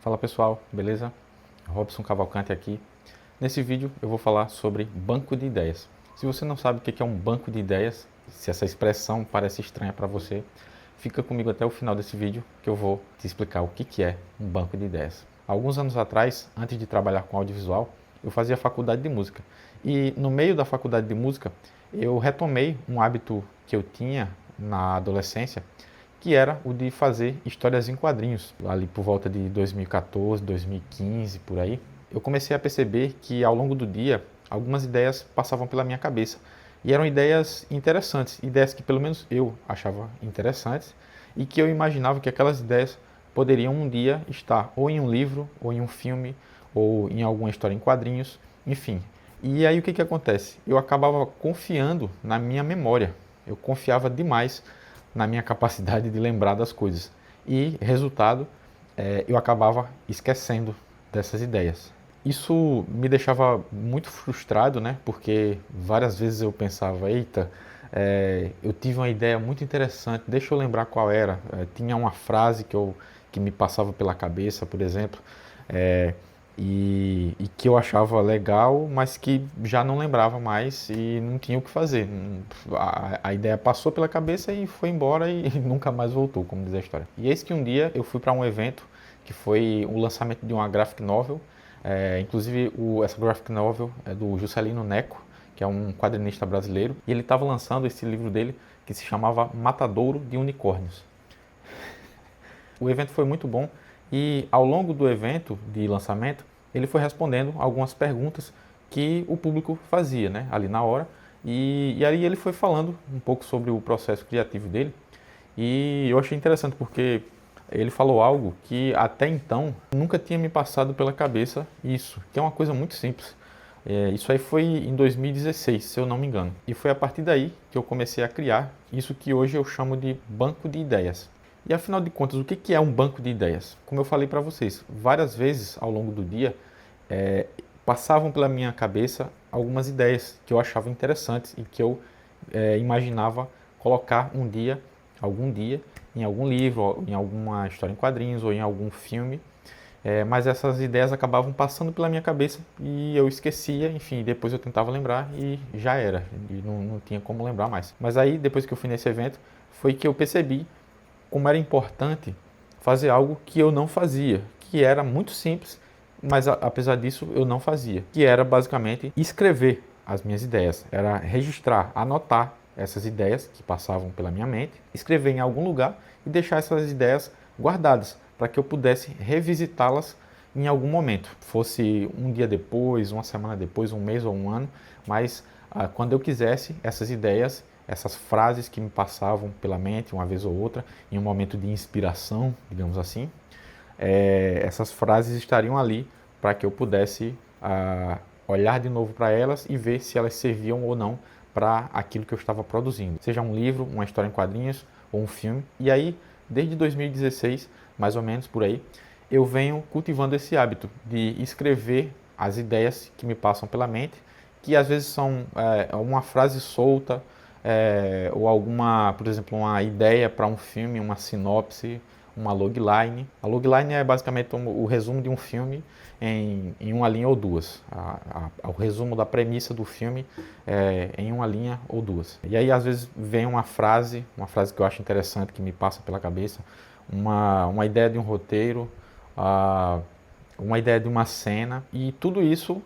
Fala pessoal, beleza? Robson Cavalcante aqui. Nesse vídeo eu vou falar sobre banco de ideias. Se você não sabe o que é um banco de ideias, se essa expressão parece estranha para você, fica comigo até o final desse vídeo que eu vou te explicar o que é um banco de ideias. Alguns anos atrás, antes de trabalhar com audiovisual, eu fazia faculdade de música. E no meio da faculdade de música, eu retomei um hábito que eu tinha na adolescência, que era o de fazer histórias em quadrinhos. Ali por volta de 2014, 2015, por aí, eu comecei a perceber que ao longo do dia, algumas ideias passavam pela minha cabeça. E eram ideias interessantes, ideias que pelo menos eu achava interessantes e que eu imaginava que aquelas ideias poderiam um dia estar ou em um livro, ou em um filme, ou em alguma história em quadrinhos, enfim. E aí o que acontece? Eu acabava confiando na minha memória, eu confiava demais na minha capacidade de lembrar das coisas. E, resultado, eu acabava esquecendo dessas ideias. Isso me deixava muito frustrado, né? Porque várias vezes eu pensava, eita, eu tive uma ideia muito interessante, deixa eu lembrar qual era. Tinha uma frase que me passava pela cabeça, por exemplo, e que eu achava legal, mas que já não lembrava mais e não tinha o que fazer. A ideia passou pela cabeça e foi embora e nunca mais voltou, como diz a história. E eis que um dia eu fui para um evento que foi o lançamento de uma graphic novel. Inclusive essa graphic novel é do Juscelino Neco, que é um quadrinista brasileiro, e ele estava lançando esse livro dele que se chamava Matadouro de Unicórnios. O evento foi muito bom e ao longo do evento de lançamento ele foi respondendo algumas perguntas que o público fazia, né, ali na hora, e aí ele foi falando um pouco sobre o processo criativo dele e eu achei interessante porque ele falou algo que até então nunca tinha me passado pela cabeça, isso, que é uma coisa muito simples. Isso aí foi em 2016, se eu não me engano. E foi a partir daí que eu comecei a criar isso que hoje eu chamo de banco de ideias. E afinal de contas, o que é um banco de ideias? Como eu falei para vocês, várias vezes ao longo do dia passavam pela minha cabeça algumas ideias que eu achava interessantes e que eu imaginava colocar algum dia, em algum livro, em alguma história em quadrinhos ou em algum filme. Mas essas ideias acabavam passando pela minha cabeça e eu esquecia, enfim, depois eu tentava lembrar e já era, e não tinha como lembrar mais. Mas aí, depois que eu fui nesse evento, foi que eu percebi como era importante fazer algo que eu não fazia, que era muito simples, mas apesar disso eu não fazia, que era basicamente escrever as minhas ideias, era registrar, anotar essas ideias que passavam pela minha mente, escrever em algum lugar e deixar essas ideias guardadas para que eu pudesse revisitá-las em algum momento, fosse um dia depois, uma semana depois, um mês ou um ano, mas quando eu quisesse, essas ideias, essas frases que me passavam pela mente uma vez ou outra, em um momento de inspiração, digamos assim, essas frases estariam ali para que eu pudesse olhar de novo para elas e ver se elas serviam ou não para aquilo que eu estava produzindo, seja um livro, uma história em quadrinhos ou um filme. E aí, desde 2016, mais ou menos por aí, eu venho cultivando esse hábito de escrever as ideias que me passam pela mente, que às vezes são uma frase solta, ou alguma, por exemplo, uma ideia para um filme, uma sinopse, uma logline. A logline é basicamente o resumo de um filme em uma linha ou duas. O resumo da premissa do filme em uma linha ou duas. E aí às vezes vem uma frase que eu acho interessante, que me passa pela cabeça, uma ideia de um roteiro, uma ideia de uma cena, e tudo isso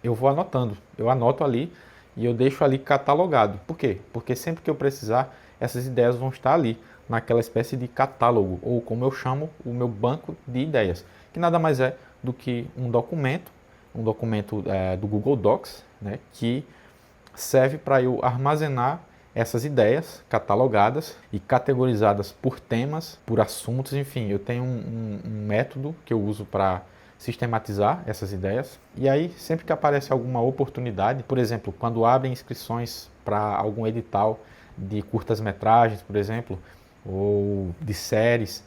eu vou anotando. Eu anoto ali e eu deixo ali catalogado. Por quê? Porque sempre que eu precisar, essas ideias vão estar ali, naquela espécie de catálogo, ou como eu chamo, o meu banco de ideias, que nada mais é do que um documento do Google Docs, né, que serve para eu armazenar essas ideias catalogadas e categorizadas por temas, por assuntos, enfim, eu tenho um método que eu uso para sistematizar essas ideias. E aí, sempre que aparece alguma oportunidade, por exemplo, quando abrem inscrições para algum edital de curtas-metragens, por exemplo, ou de séries,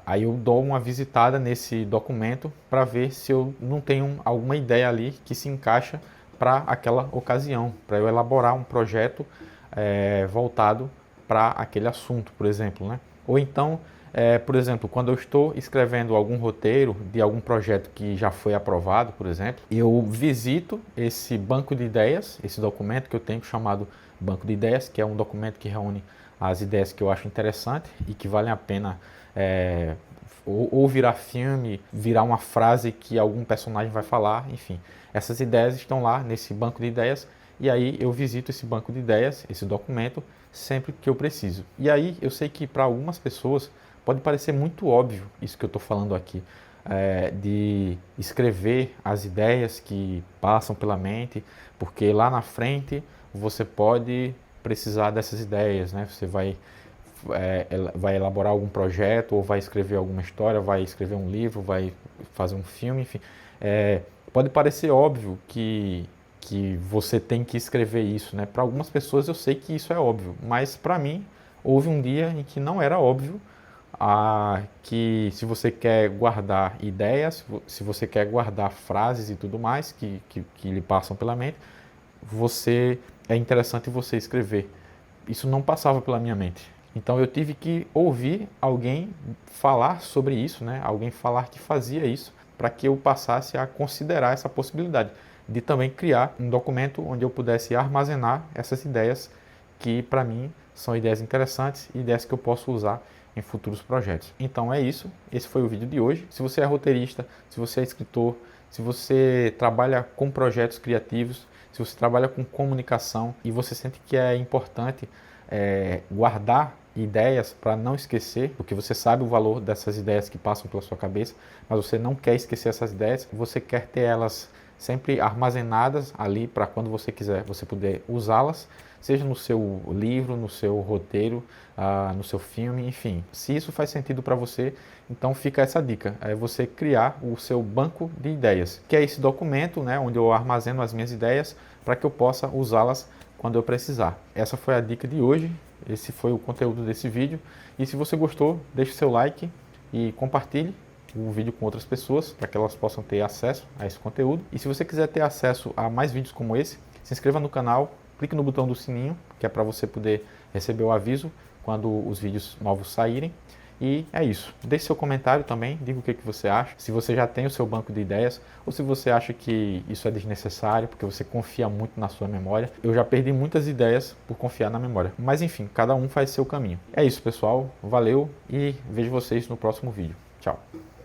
aí eu dou uma visitada nesse documento para ver se eu não tenho alguma ideia ali que se encaixa para aquela ocasião, para eu elaborar um projeto voltado para aquele assunto, por exemplo, né? Ou então Por exemplo, quando eu estou escrevendo algum roteiro de algum projeto que já foi aprovado, por exemplo, eu visito esse banco de ideias, esse documento que eu tenho chamado Banco de Ideias, que é um documento que reúne as ideias que eu acho interessante e que valem a pena ou virar filme, virar uma frase que algum personagem vai falar, enfim. Essas ideias estão lá nesse banco de ideias e aí eu visito esse banco de ideias, esse documento, sempre que eu preciso. E aí eu sei que para algumas pessoas pode parecer muito óbvio isso que eu estou falando aqui, de escrever as ideias que passam pela mente, porque lá na frente você pode precisar dessas ideias, né? Você vai elaborar algum projeto, ou vai escrever alguma história, vai escrever um livro, vai fazer um filme, enfim. Pode parecer óbvio que você tem que escrever isso, né? Para algumas pessoas eu sei que isso é óbvio, mas para mim houve um dia em que não era óbvio, que se você quer guardar ideias, se você quer guardar frases e tudo mais que lhe passam pela mente, é interessante você escrever. Isso não passava pela minha mente. Então eu tive que ouvir alguém falar sobre isso, né? Alguém falar que fazia isso, para que eu passasse a considerar essa possibilidade de também criar um documento onde eu pudesse armazenar essas ideias que para mim são ideias interessantes e ideias que eu posso usar em futuros projetos. Então é isso, esse foi o vídeo de hoje. Se você é roteirista, se você é escritor, se você trabalha com projetos criativos, se você trabalha com comunicação e você sente que é importante guardar ideias para não esquecer, porque você sabe o valor dessas ideias que passam pela sua cabeça, mas você não quer esquecer essas ideias, você quer ter elas sempre armazenadas ali para quando você quiser você poder usá-las, seja no seu livro, no seu roteiro, no seu filme, enfim. Se isso faz sentido para você, então fica essa dica, é você criar o seu banco de ideias, que é esse documento, né, onde eu armazeno as minhas ideias para que eu possa usá-las quando eu precisar. Essa foi a dica de hoje, esse foi o conteúdo desse vídeo, e se você gostou, deixe seu like e compartilhe o vídeo com outras pessoas, para que elas possam ter acesso a esse conteúdo. E se você quiser ter acesso a mais vídeos como esse, se inscreva no canal, clique no botão do sininho, que é para você poder receber o aviso quando os vídeos novos saírem. E é isso. Deixe seu comentário também, diga o que você acha, se você já tem o seu banco de ideias, ou se você acha que isso é desnecessário, porque você confia muito na sua memória. Eu já perdi muitas ideias por confiar na memória. Mas enfim, cada um faz seu caminho. É isso, pessoal. Valeu e vejo vocês no próximo vídeo. Tchau.